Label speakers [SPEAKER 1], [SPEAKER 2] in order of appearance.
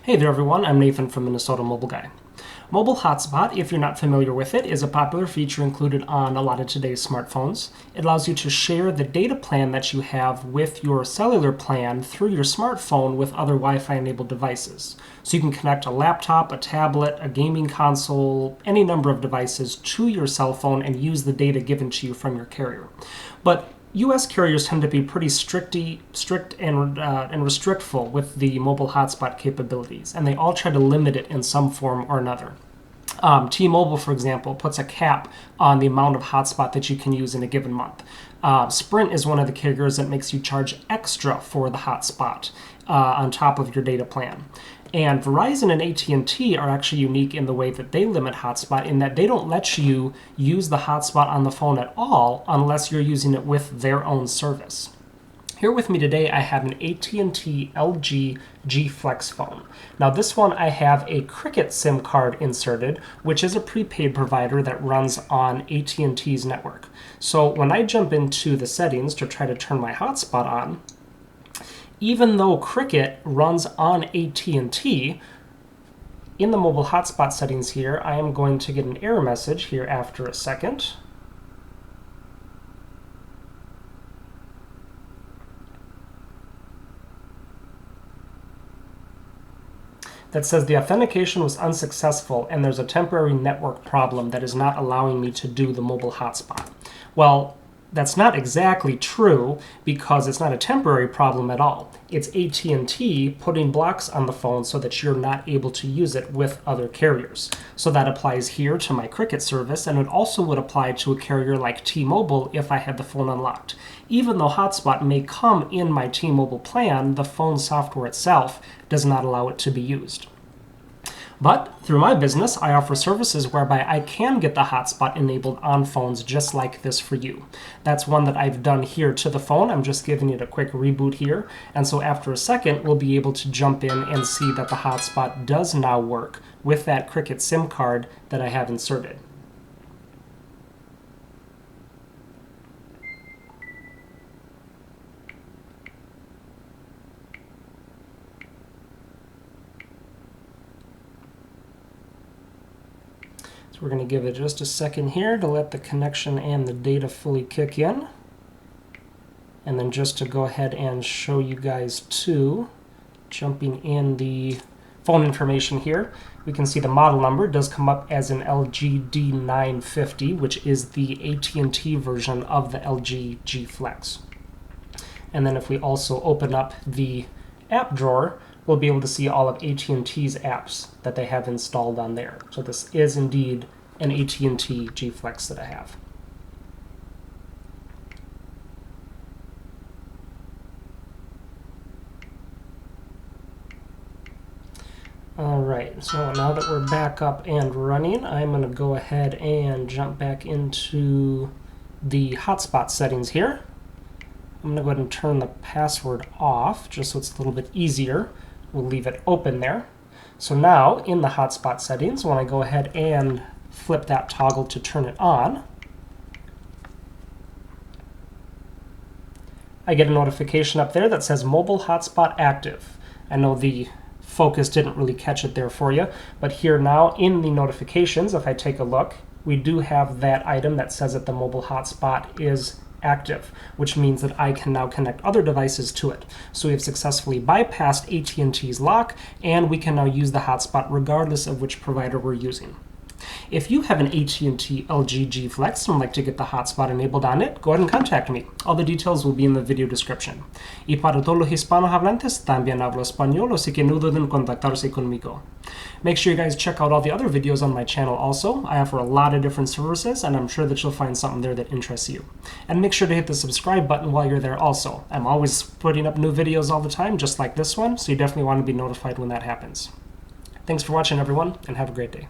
[SPEAKER 1] Hey there everyone, I'm Nathan from Minnesota Mobile Guy. Mobile Hotspot, if you're not familiar with it, is a popular feature included on a lot of today's smartphones. It allows you to share the data plan that you have with your cellular plan through your smartphone with other Wi-Fi enabled devices. So you can connect a laptop, a tablet, a gaming console, any number of devices to your cell phone and use the data given to you from your carrier. But U.S. carriers tend to be pretty strict and restrictful with the mobile hotspot capabilities, and they all try to limit it in some form or another. T-Mobile, for example, puts a cap on the amount of hotspot that you can use in a given month. Sprint is one of the carriers that makes you charge extra for the hotspot on top of your data plan. And Verizon and AT&T are actually unique in the way that they limit hotspot in that they don't let you use the hotspot on the phone at all unless you're using it with their own service. Here with me today, I have an AT&T LG G Flex phone. Now this one I have a Cricket SIM card inserted, which is a prepaid provider that runs on AT&T's network. So when I jump into the settings to try to turn my hotspot on, even though Cricket runs on AT&T, in the mobile hotspot settings here, I am going to get an error message here after a second. That says the authentication was unsuccessful and there's a temporary network problem that is not allowing me to do the mobile hotspot. Well, that's not exactly true because it's not a temporary problem at all. It's AT&T putting blocks on the phone so that you're not able to use it with other carriers. So that applies here to my Cricket service, and it also would apply to a carrier like T-Mobile if I had the phone unlocked. Even though hotspot may come in my T-Mobile plan, the phone software itself does not allow it to be used. But through my business, I offer services whereby I can get the hotspot enabled on phones just like this for you. That's one that I've done here to the phone. I'm just giving it a quick reboot here. And so after a second, we'll be able to jump in and see that the hotspot does now work with that Cricket SIM card that I have inserted. So we're going to give it just a second here to let the connection and the data fully kick in. And then just to go ahead and show you guys too, jumping in the phone information here, we can see the model number does come up as an LG D950, which is the AT&T version of the LG G Flex. And then if we also open up the app drawer, we'll be able to see all of AT&T's apps that they have installed on there. So this is indeed an AT&T G Flex that I have. Alright, so now that we're back up and running, I'm going to go ahead and jump back into the hotspot settings here. I'm going to go ahead and turn the password off just so it's a little bit easier. We'll leave it open there. So now in the hotspot settings, when I go ahead and flip that toggle to turn it on, I get a notification up there that says mobile hotspot active. I know the focus didn't really catch it there for you, but here now in the notifications, if I take a look, we do have that item that says that the mobile hotspot is active, which means that I can now connect other devices to it. So we have successfully bypassed AT&T's lock, and we can now use the hotspot regardless of which provider we're using. If you have an AT&T LG G Flex and would like to get the hotspot enabled on it, go ahead and contact me. All the details will be in the video description. Y para todos los hispanohablantes, también hablo español, así que no duden en contactarse conmigo. Make sure you guys check out all the other videos on my channel also. I offer a lot of different services, and I'm sure that you'll find something there that interests you. And make sure to hit the subscribe button while you're there also. I'm always putting up new videos all the time, just like this one, so you definitely want to be notified when that happens. Thanks for watching, everyone, and have a great day.